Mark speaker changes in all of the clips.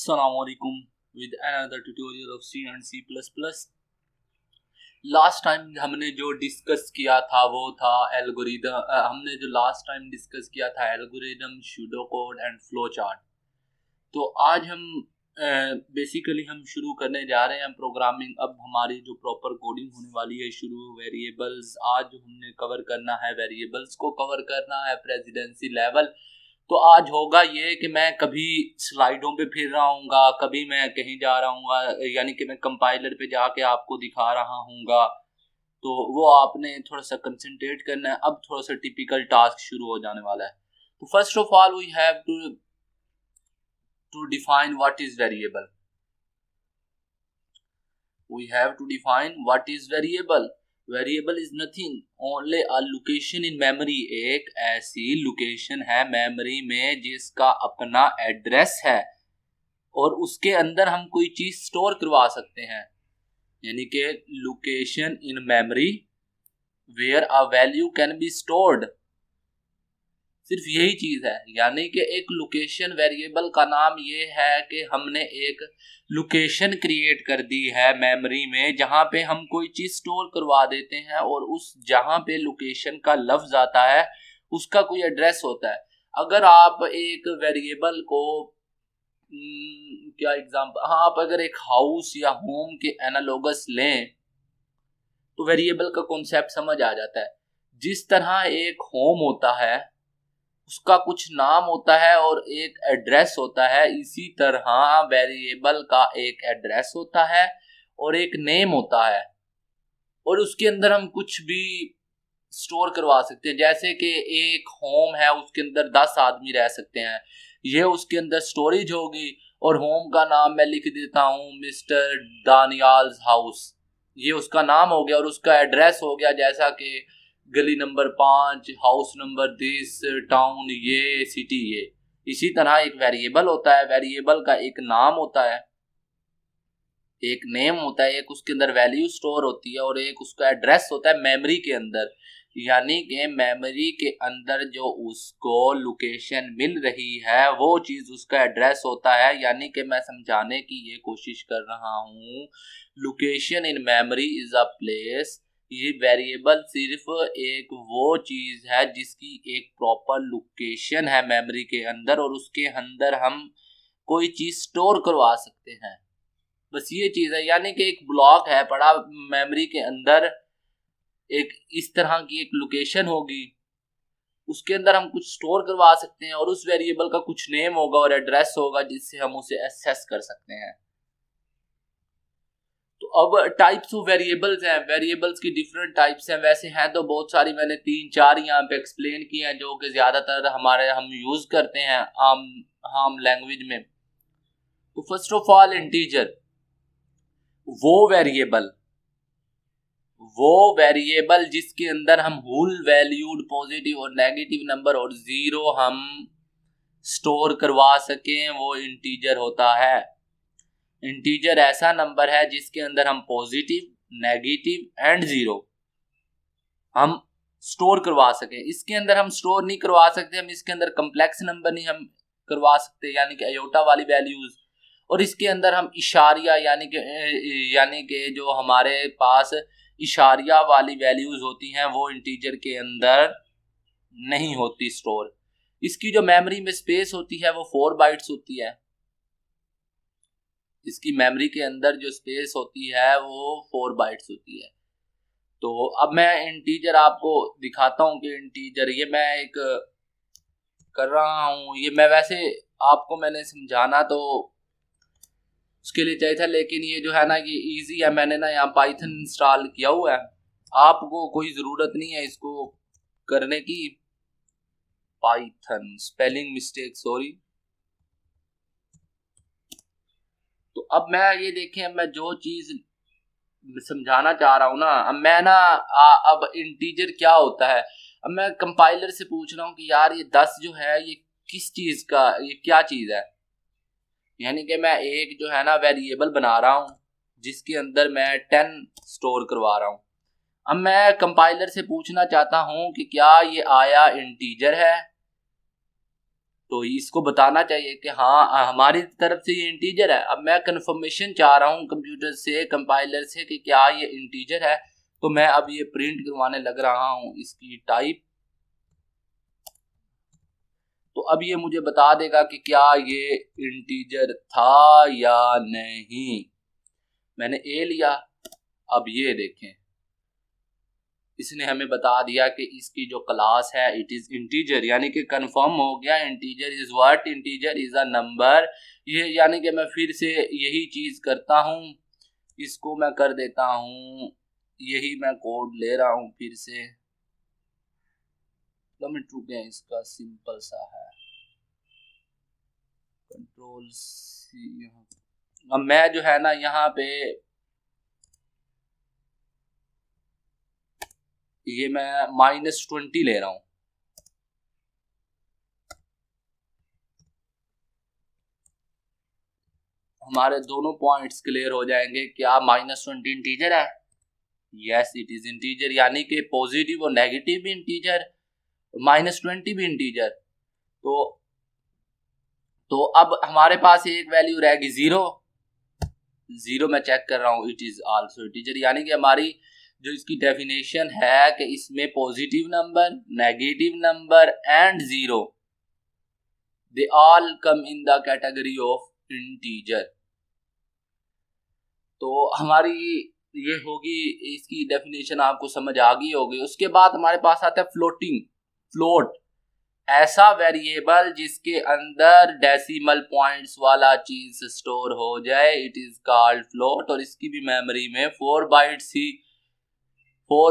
Speaker 1: Assalamualaikum with another tutorial of C and C++। Last time हमने जो discuss किया था वो था algorithm, pseudo code and flow chart. तो आज हम बेसिकली हम शुरू करने जा रहे हैं प्रोग्रामिंग। अब हमारी जो प्रॉपर कोडिंग होने वाली है शुरू वेरिएबल्स। आज जो हमने कवर करना है वेरिएबल्स को कवर करना है प्रेसिडेंसी लेवल। तो आज होगा ये कि मैं कभी स्लाइडों पे फिर रहा हूँगा, कभी मैं कहीं जा रहा हूँ, यानी कि मैं कंपाइलर पे जाके आपको दिखा रहा हूँगा। तो वो आपने थोड़ा सा कंसंट्रेट करना है। अब थोड़ा सा टिपिकल टास्क शुरू हो जाने वाला है। तो first of all we have to define what is variable. We have to define what is variable. Variable is nothing, only a location in memory। एक ऐसी लोकेशन है मेमोरी में जिसका अपना एड्रेस है और उसके अंदर हम कोई चीज स्टोर करवा सकते हैं, यानी कि location in memory where a value can be stored. सिर्फ यही चीज है, यानी कि एक लोकेशन वेरिएबल का नाम ये है कि हमने एक लोकेशन क्रिएट कर दी है मेमोरी में जहां पे हम कोई चीज स्टोर करवा देते हैं और उस जहां पे लोकेशन का लफ्ज आता है उसका कोई एड्रेस होता है। अगर आप एक वेरिएबल को क्या एग्जांपल, हाँ, आप अगर एक हाउस या होम के एनालॉगस लें तो वेरिएबल का कॉन्सेप्ट समझ आ जाता है। जिस तरह एक होम होता है उसका कुछ नाम होता है और एक एड्रेस होता है, इसी तरह वेरिएबल का एक एड्रेस होता है और एक नेम होता है और उसके अंदर हम कुछ भी स्टोर करवा सकते हैं। जैसे कि एक होम है, उसके अंदर 10 आदमी रह सकते हैं, ये उसके अंदर स्टोरेज होगी और होम का नाम मैं लिख देता हूँ मिस्टर दानियाल्स हाउस, ये उसका नाम हो गया और उसका एड्रेस हो गया जैसा कि गली number 5, house number this, town ये, सिटी ये। इसी तरह एक वेरिएबल होता है, वेरिएबल का एक नाम होता है, एक नेम होता है, एक उसके अंदर वैल्यू स्टोर होती है और एक उसका एड्रेस होता है मेमोरी के अंदर। यानी कि मेमोरी के अंदर जो उसको लोकेशन मिल रही है वो चीज उसका एड्रेस होता है। यानी कि मैं समझाने की ये कोशिश कर रहा हूँ, location in memory is a place. ये वेरिएबल सिर्फ एक वो चीज है जिसकी एक प्रॉपर लोकेशन है मेमोरी के अंदर और उसके अंदर हम कोई चीज स्टोर करवा सकते हैं, बस ये चीज है। यानी कि एक ब्लॉक है पड़ा मेमोरी के अंदर, एक इस तरह की एक लोकेशन होगी, उसके अंदर हम कुछ स्टोर करवा सकते हैं और उस वेरिएबल का कुछ नेम होगा और एड्रेस होगा जिससे हम उसे एक्सेस कर सकते हैं। तो अब टाइप्स ऑफ वेरिएबल्स हैं, वेरिएबल्स की डिफरेंट टाइप्स हैं। वैसे हैं तो बहुत सारी, मैंने 3-4 यहाँ पे एक्सप्लेन की हैं जो कि ज्यादातर हम यूज करते हैं आम लैंग्वेज में। तो फर्स्ट ऑफ ऑल इंटीजर, वो वेरिएबल जिसके अंदर हम होल वैल्यूड पॉजिटिव और नेगेटिव नंबर और जीरो हम स्टोर करवा सकें, वो इंटीजर होता है। इंटीजर ऐसा नंबर है जिसके अंदर हम पॉजिटिव, नेगेटिव एंड जीरो हम स्टोर करवा सकें। इसके अंदर हम स्टोर नहीं करवा सकते, हम इसके अंदर कम्प्लेक्स नंबर नहीं हम करवा सकते, यानी कि अयोटा वाली वैल्यूज। और इसके अंदर हम इशारिया यानी कि जो हमारे पास इशारिया वाली वैल्यूज होती हैं वो इंटीजर के अंदर नहीं होती स्टोर। इसकी जो मेमोरी में स्पेस होती है वो 4 बाइट्स होती है। इसकी मेमोरी के अंदर जो स्पेस होती है वो 4 बाइट्स होती है। तो अब मैं इंटीजर आपको दिखाता हूँ कि इंटीजर ये मैं एक कर रहा हूँ, ये मैं वैसे आपको मैंने समझाना तो उसके लिए चाहिए था, लेकिन ये जो है ना ये इजी है। मैंने ना यहाँ पाइथन इंस्टॉल किया हुआ है, आपको कोई ज़रूरत नहीं है इसको करने की। Python spelling mistake, sorry. तो अब मैं ये देखें, मैं जो चीज़ समझाना चाह रहा हूँ ना, अब मैं ना अब इंटीजर क्या होता है, अब मैं कंपाइलर से पूछ रहा हूँ कि यार ये 10 जो है ये किस चीज़ का, ये क्या चीज़ है। यानी कि मैं एक जो है ना वेरिएबल बना रहा हूँ जिसके अंदर मैं 10 स्टोर करवा रहा हूँ। अब मैं कंपाइलर से पूछना चाहता हूँ कि क्या ये आया इंटीजर है, तो इसको बताना चाहिए कि हाँ हमारी तरफ से ये इंटीजर है। अब मैं कंफर्मेशन चाह रहा हूँ कंप्यूटर से, कंपाइलर से, कि क्या ये इंटीजर है। तो मैं अब ये प्रिंट करवाने लग रहा हूँ इसकी टाइप। तो अब ये मुझे बता देगा कि क्या ये इंटीजर था या नहीं। मैंने ए लिया। अब ये देखें, इसने हमें बता दिया कि इसकी जो क्लास है इट इज इंटीजर, यानी कि कंफर्म हो गया integer is what, integer is a number. ये यानी कि मैं फिर से यही चीज करता हूँ, इसको मैं कर देता हूँ, यही मैं कोड ले रहा हूँ फिर से। रुके, इसका सिंपल सा है, कंट्रोल सी। अब मैं जो है ना यहाँ पे ये मैं -20 ले रहा हूं। हमारे दोनों पॉइंट्स क्लियर हो जाएंगे। क्या -20 इंटीजर है? यस इट इज इंटीजर, यानी कि पॉजिटिव और नेगेटिव भी इंटीजर, -20 भी इंटीजर। तो अब हमारे पास एक वैल्यू रहेगी 0। 0 मैं चेक कर रहा हूं, इट इज आल्सो इंटीजर, यानी कि हमारी जो इसकी डेफिनेशन है कि इसमें positive number, negative number and 0 they all come in the category of integer. तो हमारी ये होगी, इसकी डेफिनेशन आपको समझ आ गई होगी। उसके बाद हमारे पास आता है फ्लोटिंग। फ्लोट ऐसा वेरिएबल जिसके अंदर डेसिमल पॉइंट्स वाला चीज स्टोर हो जाए, इट इज कॉल्ड फ्लोट। और इसकी भी मेमोरी में 4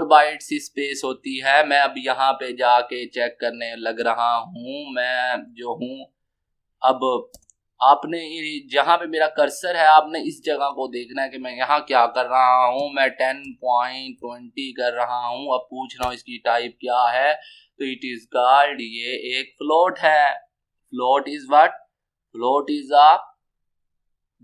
Speaker 1: बाइट्स स्पेस होती है। मैं अब यहाँ पे जाके चेक करने लग रहा हूँ, मैं जो हूँ अब आपने जहां पे मेरा कर्सर है आपने इस जगह को देखना है कि मैं यहाँ क्या कर रहा हूँ। मैं 10.20 कर रहा हूँ। अब पूछ रहा हूँ इसकी टाइप क्या है, तो इट इज कॉल्ड, ये एक फ्लोट है। Float is what? Float is a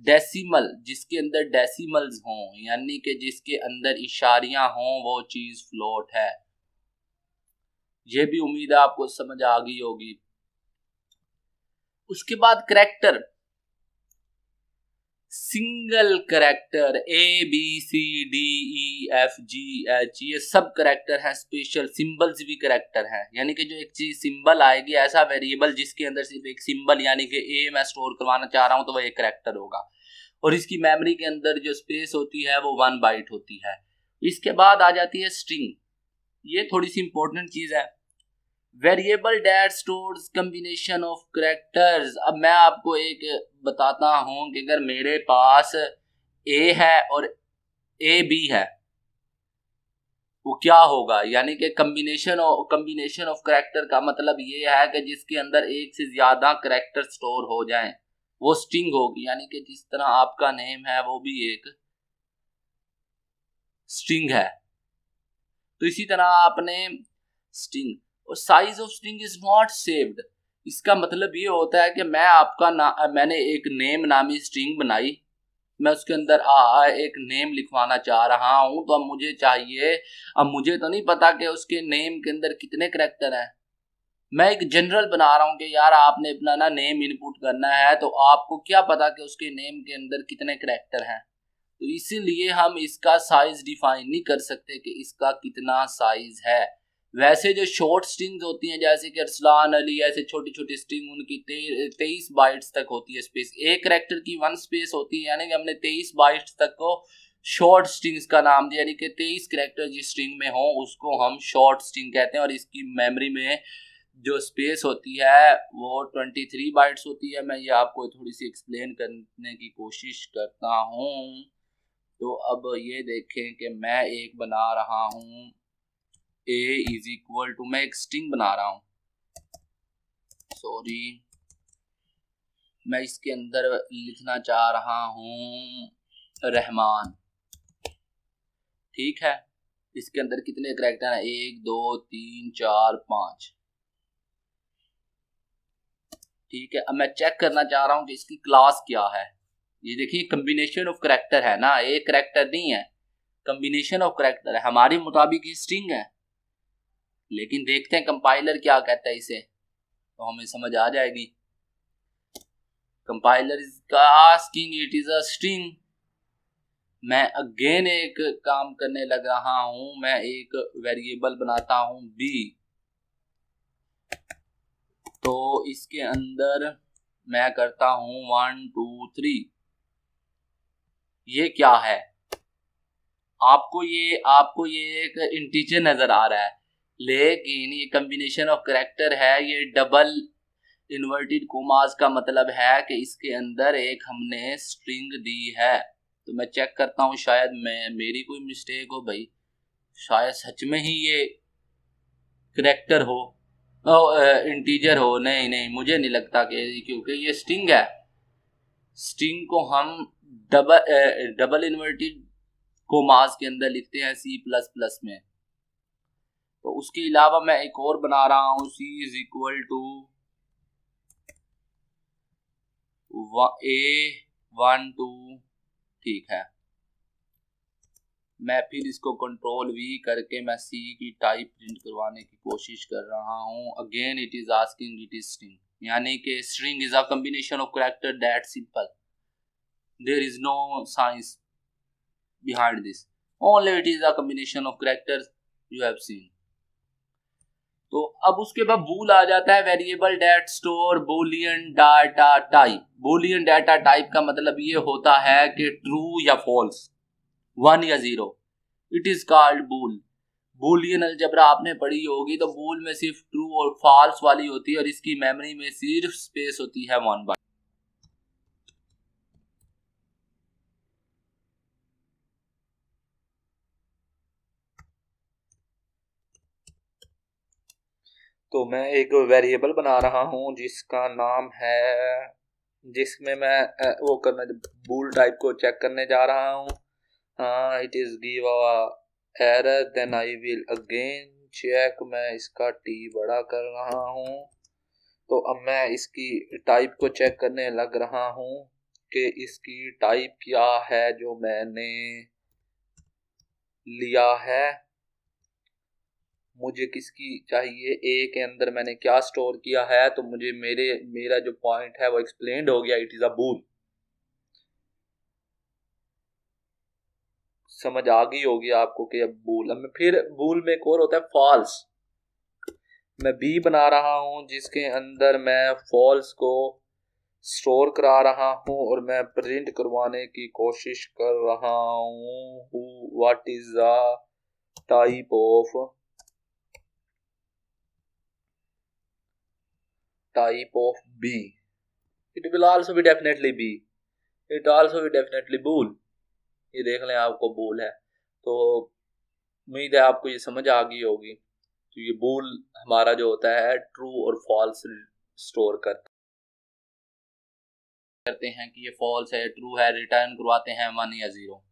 Speaker 1: decimal, जिसके अंदर डेसिमल्स हों, यानी कि जिसके अंदर इशारियां हों, वो चीज फ्लोट है। ये भी उम्मीद है आपको समझ आ गई होगी। उसके बाद करैक्टर, सिंगल करैक्टर ABCDEFGH, ये सब करैक्टर है। स्पेशल सिंबल्स भी करैक्टर है, यानी कि जो एक चीज सिंबल आएगी, ऐसा वेरिएबल जिसके अंदर सिर्फ एक सिंबल यानी कि ए मैं स्टोर करवाना चाह रहा हूं, तो वह एक करैक्टर होगा। और इसकी मेमोरी के अंदर जो स्पेस होती है वो 1 बाइट होती है। इसके बाद आ जाती है स्ट्रिंग। ये थोड़ी सी इंपॉर्टेंट चीज है। Variable that stores combination of characters. अब मैं आपको एक बताता हूं कि अगर मेरे पास ए है और ए बी है, वो क्या होगा, यानी कि कॉम्बिनेशन ऑफ कैरेक्टर का मतलब ये है कि जिसके अंदर एक से ज्यादा कैरेक्टर स्टोर हो जाएं, वो स्ट्रिंग होगी। यानी कि जिस तरह आपका नेम है वो भी एक स्ट्रिंग है। तो इसी तरह आपने स्ट्रिंग, और size of string is not saved. इसका मतलब ये होता है कि मैंने एक नेम नामी स्ट्रिंग बनाई, मैं उसके अंदर एक नेम लिखवाना चाह रहा हूं। तो अब मुझे चाहिए, अब मुझे तो नहीं पता कि उसके नेम के अंदर कितने करैक्टर हैं। मैं एक जनरल बना रहा हूं कि यार आपने अपना ना नेम इनपुट करना है, तो आपको क्या पता कि उसके नेम के अंदर कितने करैक्टर हैं। तो इसीलिए हम इसका साइज डिफाइन नहीं कर सकते कि इसका कितना साइज है। वैसे जो शॉर्ट स्ट्रिंग्स होती हैं, जैसे कि अरसलान अली, ऐसे छोटी छोटी स्ट्रिंग, उनकी 23 बाइट्स तक होती है स्पेस। एक कैरेक्टर की 1 स्पेस होती है, यानी कि हमने 23 बाइट्स तक को शॉर्ट स्ट्रिंग्स का नाम दिया, यानी कि 23 कैरेक्टर जिस स्ट्रिंग में हो उसको हम शॉर्ट स्ट्रिंग कहते हैं। और इसकी मेमोरी में जो स्पेस होती है वो 23 बाइट्स होती है। मैं ये आपको थोड़ी सी एक्सप्लेन करने की कोशिश करता हूँ। तो अब ये देखें कि मैं एक बना रहा हूं, a इज इक्वल टू, मैं एक स्ट्रिंग बना रहा हूं, सॉरी, मैं इसके अंदर लिखना चाह रहा हूं रहमान। ठीक है, इसके अंदर कितने करैक्टर हैं? 1 2 3 4 5। ठीक है, अब मैं चेक करना चाह रहा हूं कि इसकी क्लास क्या है। ये देखिए कॉम्बिनेशन ऑफ करैक्टर है ना, एक करैक्टर नहीं है, कॉम्बिनेशन ऑफ करैक्टर है। हमारे मुताबिक ये स्ट्रिंग है, लेकिन देखते हैं कंपाइलर क्या कहता है इसे, तो हमें समझ आ जाएगी। Compiler is asking it is a string. मैं अगेन एक काम करने लग रहा हूं, मैं एक वेरिएबल बनाता हूं b। तो इसके अंदर मैं करता हूं 1 2 3। ये क्या है? आपको ये एक इंटीजर नजर आ रहा है, लेकिन ये कॉम्बिनेशन ऑफ कैरेक्टर है। ये डबल इन्वर्टेड कोमास का मतलब है कि इसके अंदर एक हमने स्ट्रिंग दी है। तो मैं चेक करता हूँ, शायद मेरी कोई मिस्टेक हो भाई, शायद सच में ही ये कैरेक्टर हो, इंटीजर हो। नहीं नहीं, मुझे नहीं लगता कि, क्योंकि ये स्ट्रिंग है। स्ट्रिंग को हम डबल इन्वर्टेड कोमास के अंदर लिखते हैं C++ में। तो उसके अलावा मैं एक और बना रहा हूं, C is equal to A12। ठीक है, मैं फिर इसको कंट्रोल V करके मैं C की टाइप प्रिंट करवाने की कोशिश कर रहा हूं। Again it is asking it is string, यानी कि string is a combination of character that simple, there is no science behind this, only it is a combination of characters you have seen। तो अब उसके बाद बूल आ जाता है, variable that store boolean data type. Boolean data type का मतलब ये होता है कि ट्रू या फॉल्स, 1 या 0। It is called bool. Boolean algebra आपने पढ़ी होगी, तो बूल में सिर्फ ट्रू और फॉल्स वाली होती है और इसकी मेमोरी में सिर्फ स्पेस होती है 1 बाइट। तो मैं एक वेरिएबल बना रहा हूं जिसका नाम है, जिसमें मैं वो करना, बूल टाइप को चेक करने जा रहा हूं। हाँ, it is give a error, then I will again check. मैं इसका टी बड़ा कर रहा हूं। तो अब मैं इसकी टाइप को चेक करने लग रहा हूं कि इसकी टाइप क्या है जो मैंने लिया है। मुझे किसकी चाहिए, ए के अंदर मैंने क्या स्टोर किया है, तो मुझे मेरा जो पॉइंट है वो एक्सप्लेन्ड हो गया। इट इज अ बूल। समझ आ गई होगी आपको कि अब बूल। अब फिर बूल में एक और होता है फॉल्स। मैं बी बना रहा हूं जिसके अंदर मैं फॉल्स को स्टोर करा रहा हूं और मैं प्रिंट करवाने की कोशिश कर रहा हूं what is the type of B. It will also be definitely B, it also be definitely bool. ये देख लें, आपको बूल है। तो उम्मीद है आपको ये समझ आ गई होगी। तो ये बूल हमारा जो होता है ट्रू और फॉल्स स्टोर करते हैं कि ये फॉल्स है, ट्रू है, रिटर्न करवाते हैं 1 या 0।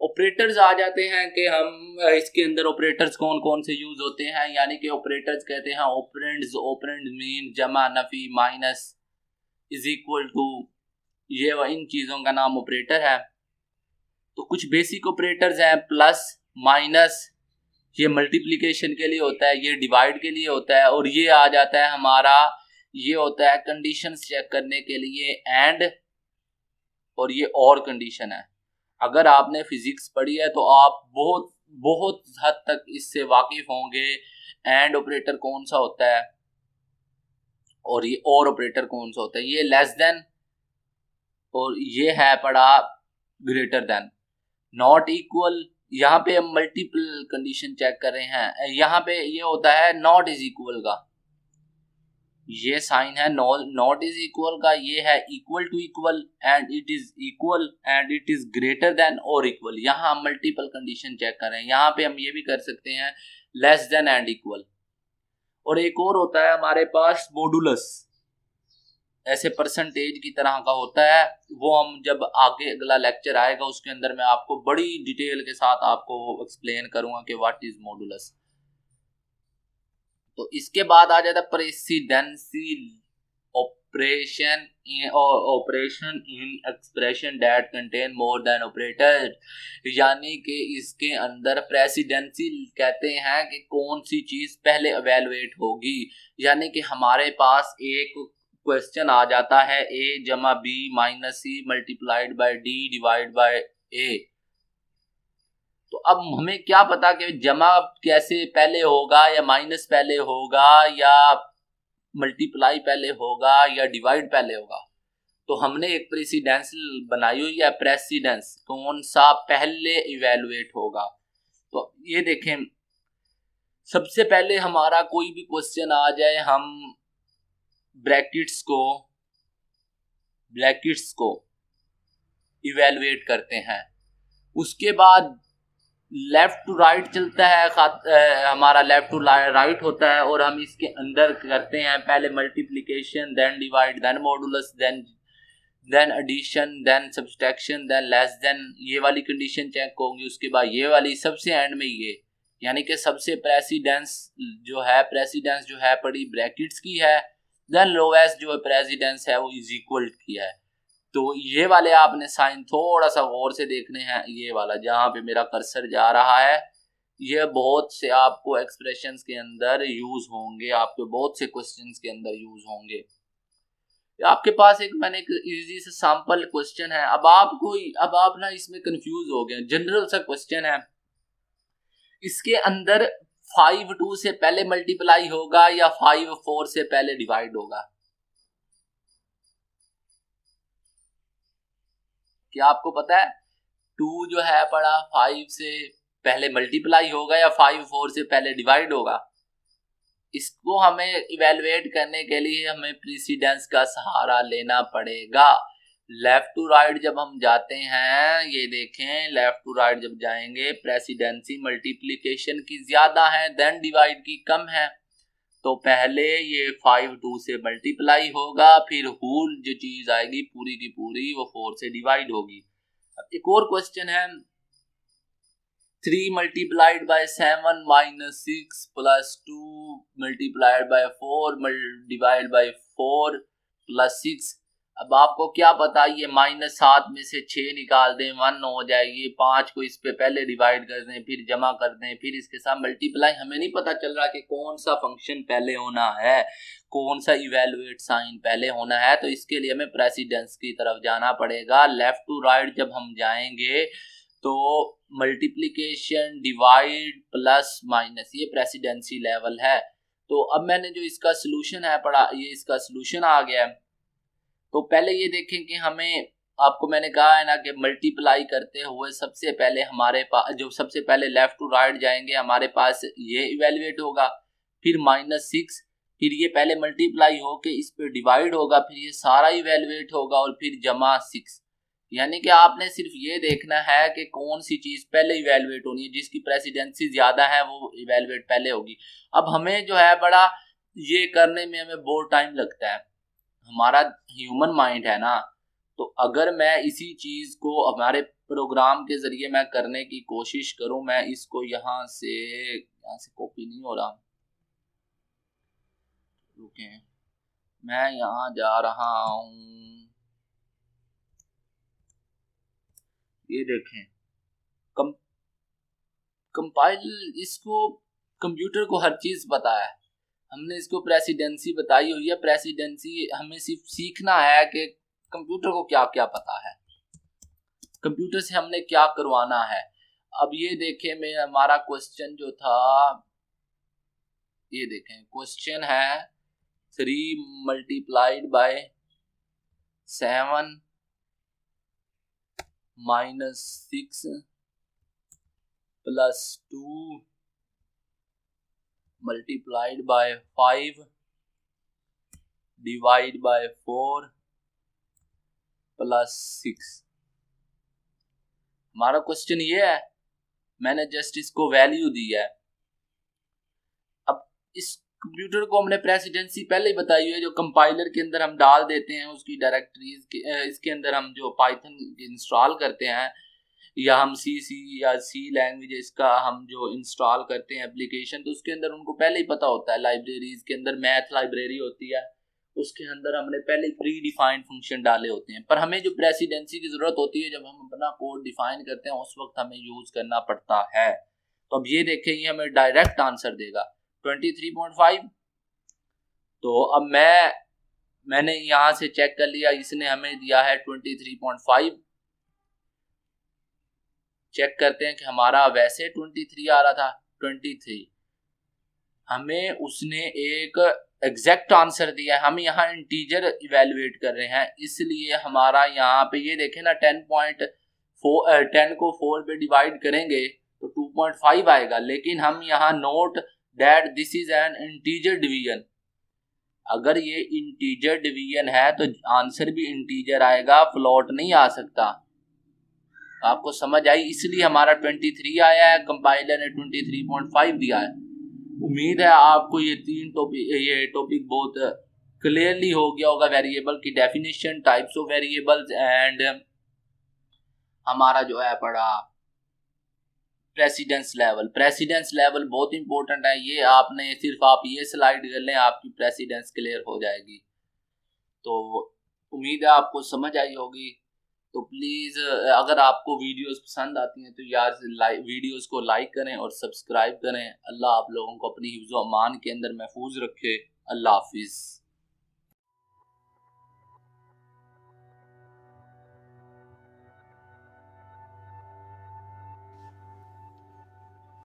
Speaker 1: ऑपरेटर्स आ जाते हैं कि हम इसके अंदर ऑपरेटर्स कौन कौन से यूज होते हैं, यानी कि ऑपरेटर्स कहते हैं ऑपरेंड्स। ऑपरेंड मीन जमा, नफी, माइनस, इज इक्वल टू, ये इन चीजों का नाम ऑपरेटर है। तो कुछ बेसिक ऑपरेटर्स हैं, प्लस, माइनस, ये मल्टीप्लिकेशन के लिए होता है, ये डिवाइड के लिए होता है, और ये आ जाता है हमारा, ये होता है कंडीशंस चेक करने के लिए, एंड, और ये और कंडीशन है। अगर आपने फिजिक्स पढ़ी है तो आप बहुत बहुत हद तक इससे वाकिफ होंगे। एंड ऑपरेटर कौन सा होता है और ये और ऑपरेटर कौन सा होता है। ये लेस देन और ये है पड़ा ग्रेटर देन। नॉट इक्वल, यहाँ पे हम मल्टीपल कंडीशन चेक कर रहे हैं, यहाँ पे ये होता है नॉट इज इक्वल का, ये साइन है नॉट इज इक्वल का, ये है equal to equal, and it is equal, and it is greater than और इक्वल। यहाँ हम मल्टीपल कंडीशन चेक कर रहे हैं। यहाँ पे हम ये भी कर सकते हैं लेस देन एंड इक्वल। और एक और होता है हमारे पास मॉडुलस, ऐसे परसेंटेज की तरह का होता है। वो हम जब आगे अगला लेक्चर आएगा उसके अंदर मैं आपको बड़ी डिटेल के साथ आपको एक्सप्लेन करूंगा कि व्हाट इज मॉडुलस। तो इसके बाद आ जाता है presidency operation in expression that contain more than operator, यानी कि इसके अंदर प्रेसिडेंसी कहते हैं कि कौन सी चीज पहले एवेलुएट होगी। यानी कि हमारे पास एक क्वेश्चन आ जाता है a जमा b minus c multiplied by d divide by a, तो अब हमें क्या पता कि जमा कैसे पहले होगा या माइनस पहले होगा या मल्टीप्लाई पहले होगा या डिवाइड पहले होगा। तो हमने एक प्रेसिडेंस बनाई हुई है, प्रेसिडेंस कौन सा पहले इवेलुएट होगा। तो ये देखें, सबसे पहले हमारा कोई भी क्वेश्चन आ जाए, हम ब्रैकेट्स को इवेलुएट करते हैं, उसके बाद लेफ्ट टू राइट चलता है, हमारा लेफ्ट टू राइट होता है और हम इसके अंदर करते हैं पहले multiplication, then divide, then modulus, then addition, then subtraction, then less than, ये वाली कंडीशन चेक होगी, उसके बाद ये वाली, सबसे एंड में ये, यानी कि सबसे प्रेसिडेंस जो है बड़ी ब्रैकेट्स की है, देन लोएस्ट जो है प्रेसिडेंस है वो इज इक्वल की है। तो ये वाले आपने साइन थोड़ा सा गौर से देखने हैं, ये वाला जहां पे मेरा कर्सर जा रहा है, ये बहुत से आपको एक्सप्रेशंस के अंदर यूज होंगे, आपके बहुत से क्वेश्चंस के अंदर यूज होंगे। आपके पास मैंने एक इजी से सैंपल क्वेश्चन है, अब आप ना इसमें कंफ्यूज हो गए, जनरल सा क्वेश्चन है, इसके अंदर 5 2 से पहले मल्टीप्लाई होगा या 5 4 से पहले डिवाइड होगा। क्या आपको पता है 2 जो है पड़ा 5 से पहले मल्टीप्लाई होगा या 5 4 से पहले डिवाइड होगा। इसको हमें इवेलुएट करने के लिए हमें प्रेसिडेंस का सहारा लेना पड़ेगा। लेफ्ट टू राइट जब हम जाते हैं, ये देखें, लेफ्ट टू राइट जब जाएंगे, प्रेसिडेंसी मल्टीप्लिकेशन की ज्यादा है देन डिवाइड की कम है, तो पहले ये 5 2 से मल्टीप्लाई होगा, फिर होल जो चीज आएगी पूरी की पूरी वो 4 से डिवाइड होगी। अब एक और क्वेश्चन है, 3 multiplied by 7 minus 6 plus 2 multiplied by 4 divide by 4 plus 6। अब आपको क्या पता, ये -7 में से 6 निकाल दें 1 हो जाएगी, 5 को इस पे पहले डिवाइड कर दें, फिर जमा कर दें, फिर इसके साथ मल्टीप्लाई। हमें नहीं पता चल रहा कि कौन सा फंक्शन पहले होना है, कौन सा इवेलुएट साइन पहले होना है, तो इसके लिए हमें प्रेसिडेंस की तरफ जाना पड़ेगा। लेफ्ट टू राइट जब हम जाएंगे तो मल्टीप्लिकेशन, डिवाइड, प्लस, माइनस, ये प्रेसिडेंसी लेवल है। तो अब मैंने जो इसका सोल्यूशन है पढ़ा, ये इसका सोल्यूशन आ गया। तो पहले ये देखें कि हमें, आपको मैंने कहा है ना कि मल्टीप्लाई करते हुए सबसे पहले हमारे पास, जो सबसे पहले लेफ्ट टू राइट जाएंगे हमारे पास ये इवेलुएट होगा, फिर -6, फिर ये पहले मल्टीप्लाई होके इस पे डिवाइड होगा, फिर ये सारा इवेलुएट होगा और फिर जमा 6। यानी कि आपने सिर्फ ये देखना है कि कौन सी चीज पहले इवेलुएट होनी है, जिसकी प्रेसिडेंसी ज्यादा है वो इवेलुएट पहले होगी। अब हमें जो है बड़ा ये करने में हमें बहुत टाइम लगता है, हमारा ह्यूमन माइंड है ना, तो अगर मैं इसी चीज को हमारे प्रोग्राम के जरिए मैं करने की कोशिश करूं, मैं इसको यहाँ से कॉपी नहीं हो रहा, रुके, मैं यहाँ जा रहा हूं, ये देखें, कंपाइल, इसको कंप्यूटर को हर चीज पता है, हमने इसको प्रेसिडेंसी बताई हुई है। प्रेसिडेंसी हमें सिर्फ सीखना है कि कंप्यूटर को क्या क्या पता है, कंप्यूटर से हमने क्या करवाना है। अब ये देखें, मैं हमारा क्वेश्चन जो था, ये देखें क्वेश्चन है 3 multiplied by 7 minus 6 plus 2 multiplied by 5 divide by 4 plus 6। हमारा क्वेश्चन ये है, मैंने जस्ट इसको वैल्यू दी है। अब इस कंप्यूटर को हमने प्रेसिडेंसी पहले ही बताई हुई है, जो कंपाइलर के अंदर हम डाल देते हैं उसकी डायरेक्टरीज के, इसके अंदर हम जो पाइथन इंस्टॉल करते हैं, या हम सी या सी लैंग्वेज का हम जो इंस्टॉल करते हैं एप्लीकेशन, तो उसके अंदर उनको पहले ही पता होता है, लाइब्रेरीज के अंदर मैथ लाइब्रेरी होती है, उसके अंदर हमने पहले प्री डिफाइंड फंक्शन डाले होते हैं। पर हमें जो प्रेसिडेंसी की जरूरत होती है, जब हम अपना कोड डिफाइन करते हैं, उस वक्त हमें यूज करना पड़ता है। तो अब ये देखें, ये हमें डायरेक्ट आंसर देगा 23.5। तो अब मैं मैंने यहाँ से चेक कर लिया, इसने हमें दिया है 23.5। चेक करते हैं कि हमारा वैसे 23 आ रहा था, 23। हमें उसने एक एग्जैक्ट आंसर दिया है, हम यहाँ इंटीजर इवेलुएट कर रहे हैं, इसलिए हमारा यहाँ पे ये देखें ना 10 को 4 पे डिवाइड करेंगे तो 2.5 आएगा, लेकिन हम यहाँ note that this is an integer division. अगर ये इंटीजर डिवीजन है तो आंसर भी इंटीजर आएगा, फ्लोट नहीं आ सकता। आपको समझ आई, इसलिए हमारा 23 आया है, कंपाइलर ने 23.5 दिया है। उम्मीद है आपको ये टॉपिक बहुत क्लियरली हो गया होगा। वेरिएबल की definition, types of variables and हमारा जो है पढ़ा प्रेसिडेंस लेवल बहुत इंपॉर्टेंट है। ये आपने सिर्फ आप ये स्लाइड कर लें, आपकी प्रेसिडेंस क्लियर हो जाएगी। तो उम्मीद है आपको समझ आई होगी। तो प्लीज़ अगर आपको वीडियोस पसंद आती हैं तो यार वीडियोस को लाइक करें और सब्सक्राइब करें। अल्लाह आप लोगों को अपनी हिफ्ज़ व अमान के अंदर महफूज रखे। अल्लाह हाफिज़।